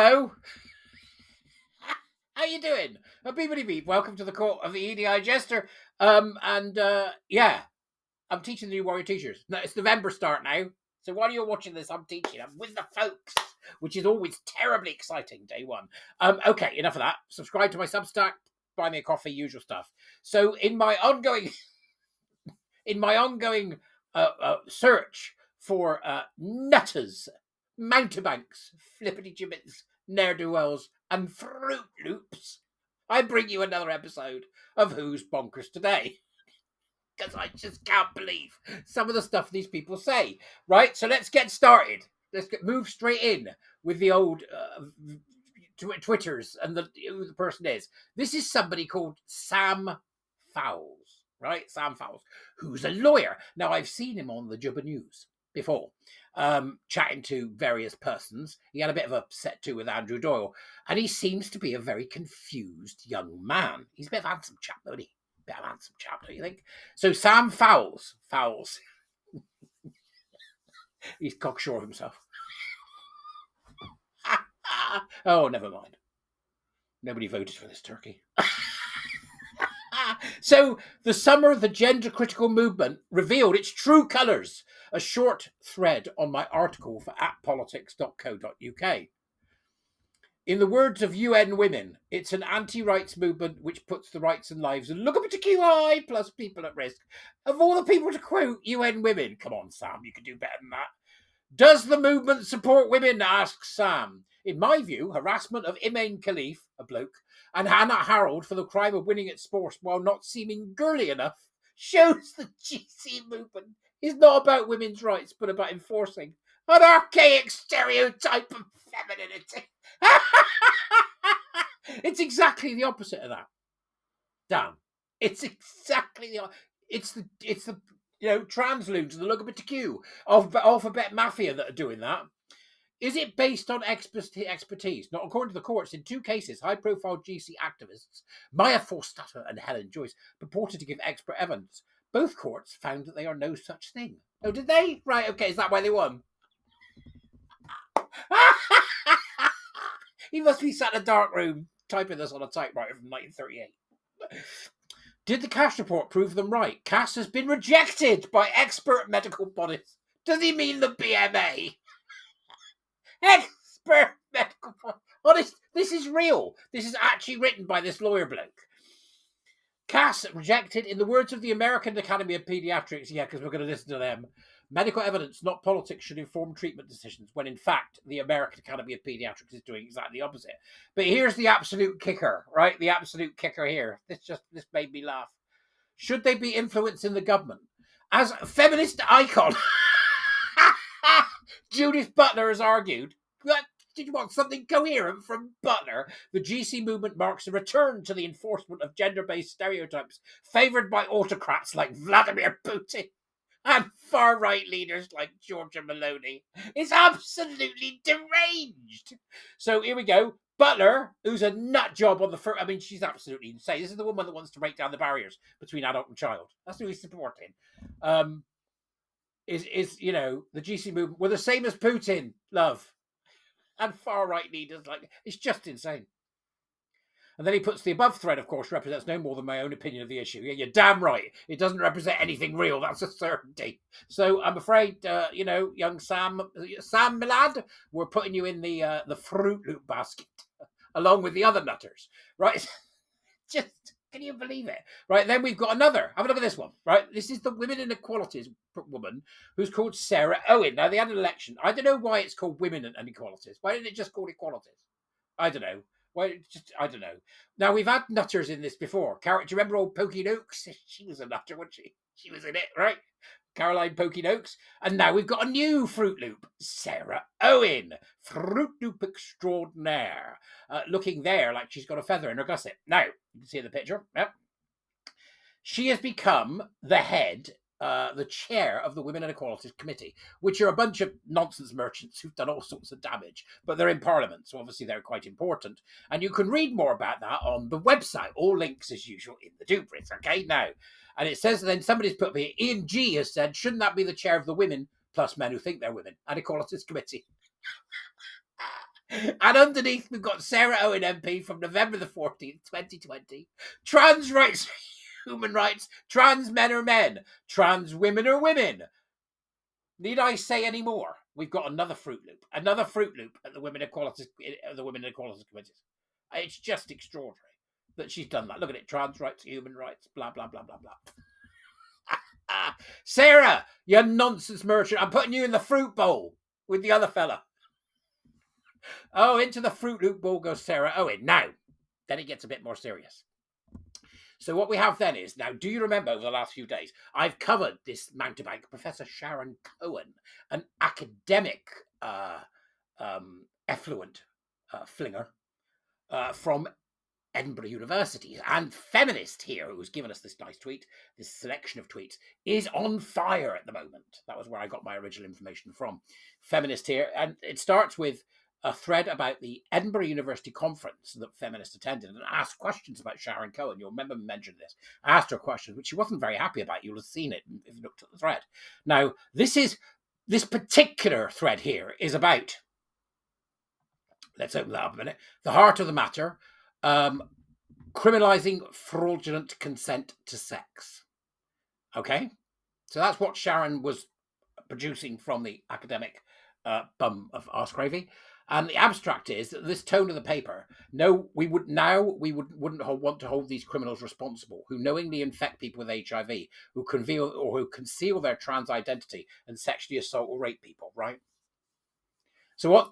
Hello. How you doing? Beepity beep. Welcome to the court of the Edijester. Yeah, I'm teaching the new warrior teachers. No, it's November start now. So while you're watching this, I'm teaching. I'm with the folks, which is always terribly exciting. Day one. Okay, enough of that. Subscribe to my Substack. Buy me a coffee. Usual stuff. So in my ongoing search for nutters, mountebanks, flippity gibbets, ne'er-do-wells, and Fruit Loops, I bring you another episode of Who's Bonkers Today. Because I just can't believe some of the stuff these people say. Right, so let's get started. Move straight in with the old Twitters and who the person is. This is somebody called Sam Fowls. Right, Sam Fowls, who's a lawyer. Now, I've seen him on the Jubba News before, chatting to various persons. He had a bit of a set to with Andrew Doyle, and he seems to be a very confused young man. He's a bit of a handsome chap, though, isn't he? A bit of a handsome chap, don't you think? So, Sam Fowls. He's cocksure of himself. Oh, never mind. Nobody voted for this turkey. So, the summer the gender critical movement revealed its true colours. A short thread on my article for @politics.co.uk. In the words of UN Women, it's an anti-rights movement which puts the rights and lives and LGBTQI plus people at risk. Of all the people to quote UN Women, come on, Sam, you can do better than that. Does the movement support women? Asks Sam. In my view, harassment of Imane Khalif, a bloke, and Hannah Harold for the crime of winning at sports while not seeming girly enough shows the GC movement is not about women's rights, but about enforcing an archaic stereotype of femininity. It's exactly the opposite of that. Damn. It's exactly the it's the trans loons and the LGBTQ alphabet mafia that are doing that. Is it based on expertise? Not according to the courts. In two cases, high-profile GC activists, Maya Forstatter and Helen Joyce, purported to give expert evidence. Both courts found that they are no such thing. Oh, did they? Right, okay, is that why they won? He must be sat in a dark room typing this on a typewriter from 1938. Did the Cass report prove them right? Cass has been rejected by expert medical bodies. Does he mean the BMA? Expert medical bodies. Honest, this is real. This is actually written by this lawyer bloke. Cass rejected, in the words of the American Academy of Pediatrics, yeah, because we're going to listen to them, medical evidence, not politics, should inform treatment decisions, when in fact the American Academy of Pediatrics is doing exactly the opposite. But here's the absolute kicker, right? The absolute kicker here. This made me laugh. Should they be influencing the government? As a feminist icon, Judith Butler has argued, did you want something coherent from Butler? The GC movement marks a return to the enforcement of gender-based stereotypes favoured by autocrats like Vladimir Putin and far-right leaders like Giorgia Meloni. It's absolutely deranged. So here we go. Butler, who's a nut job on the first, I mean, she's absolutely insane. This is the woman that wants to break down the barriers between adult and child. That's who he's supporting. The GC movement. We're the same as Putin, love. And far-right leaders, like, it's just insane. And then he puts the above thread, of course, represents no more than my own opinion of the issue. Yeah, you're damn right. It doesn't represent anything real. That's a certainty. So I'm afraid, young Sam Milad, we're putting you in the Fruit Loop basket along with the other nutters, right? Just, can you believe it? Right, then we've got another. Have a look at this one, right? This is the Women Inequalities woman who's called Sarah Owen. Now, they had an election. I don't know why it's called Women and Inequalities. Why didn't it just call Equalities? I don't know. I don't know. Now, we've had nutters in this before. Do you remember old Pokey Noakes? She was a nutter, wasn't she? She was in it, right? Caroline Pokey Noakes. And now we've got a new Fruit Loop, Sarah Owen, Fruit Loop extraordinaire, looking there like she's got a feather in her gusset. Now, you can see the picture. Yep. She has become the head, the chair of the Women Inequalities Committee, which are a bunch of nonsense merchants who've done all sorts of damage, but they're in Parliament, so obviously they're quite important. And you can read more about that on the website. All links, as usual, in the Dubris, okay? Now, and it says, then somebody's put here, Ian G has said, shouldn't that be the chair of the Women plus Men who think they're women and Equalities Committee? And underneath, we've got Sarah Owen MP from November the 14th, 2020. Trans rights, human rights. Trans men are men. Trans women are women. Need I say any more? We've got another Fruit Loop at the Women Equality Committees. It's just extraordinary that she's done that. Look at it: trans rights, human rights, blah blah blah blah blah. Sarah, you nonsense merchant! I'm putting you in the fruit bowl with the other fella. Oh, into the Fruit Loop bowl goes Sarah Owen. Now, then it gets a bit more serious. So what we have then is, now, do you remember over the last few days, I've covered this mountebank, Professor Sharon Cowan, an academic, effluent flinger from Edinburgh University, and feminist here, who's given us this nice tweet, this selection of tweets, is on fire at the moment. That was where I got my original information from. Feminist here, and it starts with a thread about the Edinburgh University conference that feminists attended and asked questions about Sharon Cowan. You'll remember me mentioning this. I asked her questions, which she wasn't very happy about. You'll have seen it if you looked at the thread. Now, this particular thread here is about, let's open that up a minute, the heart of the matter, criminalizing fraudulent consent to sex. Okay? So that's what Sharon was producing from the academic bum of Ask Gravy. And the abstract is that this tone of the paper, we wouldn't want to hold these criminals responsible who knowingly infect people with HIV, who conceal their trans identity and sexually assault or rape people, right? So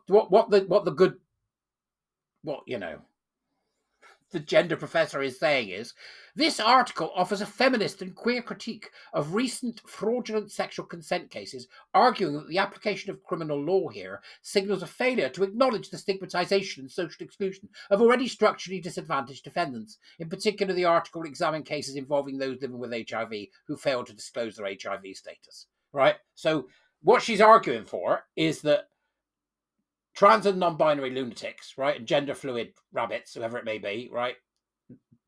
the gender professor is saying is, this article offers a feminist and queer critique of recent fraudulent sexual consent cases, arguing that the application of criminal law here signals a failure to acknowledge the stigmatization and social exclusion of already structurally disadvantaged defendants. In particular, the article examined cases involving those living with HIV who failed to disclose their HIV status. Right? So what she's arguing for is that trans and non-binary lunatics, right, and gender fluid rabbits, whoever it may be, right,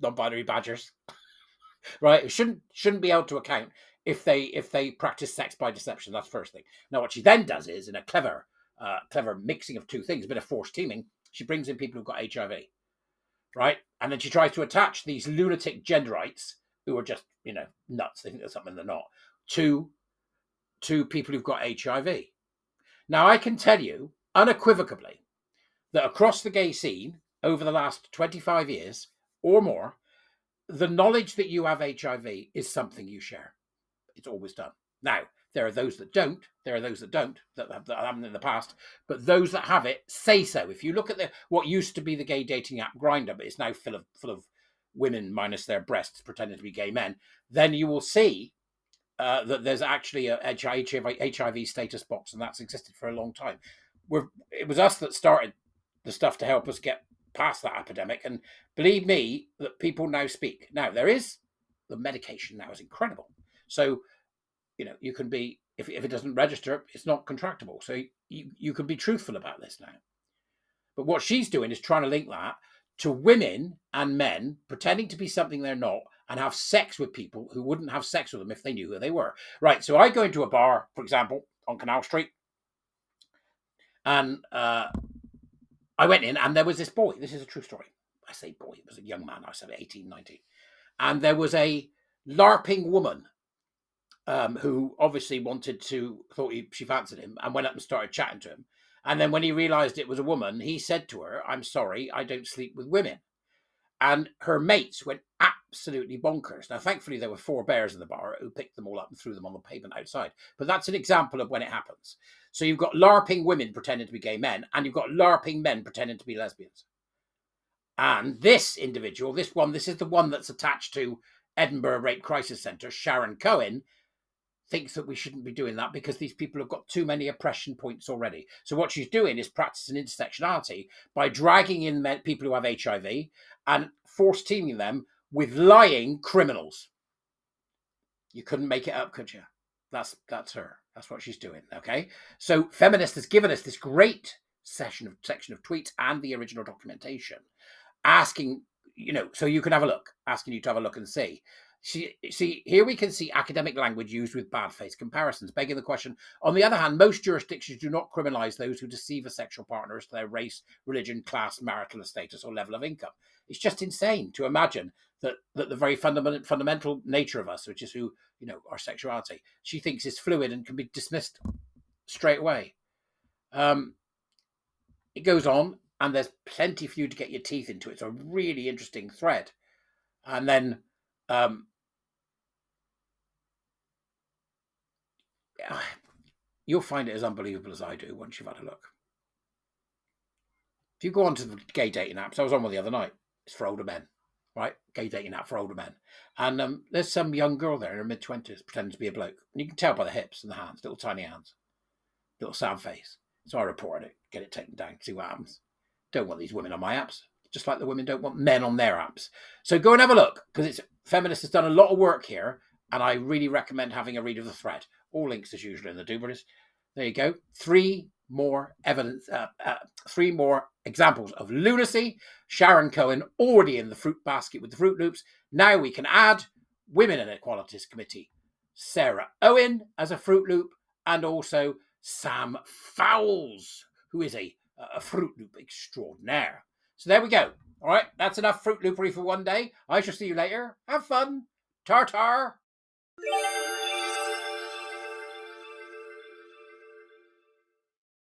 non-binary badgers, right, shouldn't be held to account if they practice sex by deception. That's the first thing. Now, what she then does is, in a clever mixing of two things, a bit of forced teaming, she brings in people who've got HIV, right, and then she tries to attach these lunatic genderites who are just nuts. They think they're something they're not, to people who've got HIV. Now, I can tell you unequivocally that across the gay scene over the last 25 years or more, the knowledge that you have HIV is something you share. It's always done. Now, there are those that don't. There are those that don't, that haven't in the past. But those that have it say so. If you look at what used to be the gay dating app Grindr, but it's now full of women minus their breasts pretending to be gay men, then you will see that there's actually a HIV status box, and that's existed for a long time. It was us that started the stuff to help us get past that epidemic, and believe me, that people now speak. Now, there is the medication now is incredible. So, you can be, if it doesn't register, it's not contractable. So you can be truthful about this now. But what she's doing is trying to link that to women and men pretending to be something they're not, and have sex with people who wouldn't have sex with them if they knew who they were. Right, so I go into a bar, for example, on Canal Street, and I went in, and there was this boy. This is a true story. I say boy, it was a young man. I said 18, 19. And there was a LARPing woman who obviously thought she fancied him, and went up and started chatting to him. And then when he realised it was a woman, he said to her, "I'm sorry, I don't sleep with women." And her mates went absolutely bonkers. Now, thankfully, there were 4 bears in the bar who picked them all up and threw them on the pavement outside. But that's an example of when it happens. So you've got LARPing women pretending to be gay men, and you've got LARPing men pretending to be lesbians. And this individual, this is the one that's attached to Edinburgh Rape Crisis Centre, Sharon Cowan, thinks that we shouldn't be doing that because these people have got too many oppression points already. So what she's doing is practicing intersectionality by dragging in people who have HIV and force teaming them with lying criminals. You couldn't make it up, could you? That's her. That's what she's doing. Okay. So Feminist has given us this great section of tweets and the original documentation, asking, so you can have a look, asking you to have a look and see. See, here we can see academic language used with bad faith comparisons, begging the question. On the other hand, most jurisdictions do not criminalize those who deceive a sexual partner as to their race, religion, class, marital status, or level of income. It's just insane to imagine that the very fundamental nature of us, which is who, our sexuality, she thinks is fluid and can be dismissed straight away. It goes on, and there's plenty for you to get your teeth into. It's a really interesting thread. And then you'll find it as unbelievable as I do once you've had a look. If you go onto the gay dating apps, I was on one the other night. It's for older men, right? Gay dating app for older men. And there's some young girl there in her mid-20s pretending to be a bloke. And you can tell by the hips and the hands, little tiny hands, little sad face. So I reported it, get it taken down, see what happens. Don't want these women on my apps, just like the women don't want men on their apps. So go and have a look, because Feminist has done a lot of work here, and I really recommend having a read of the thread. All links as usual in the doobers. There you go. Three more examples of lunacy. Sharon Cowan already in the fruit basket with the Fruit Loops. Now we can add Women Inequalities Committee, Sarah Owen as a Fruit Loop, and also Sam Fowls, who is a Fruit Loop extraordinaire. So there we go. All right, that's enough Fruit Loopery for one day. I shall see you later. Have fun. Tar-tar.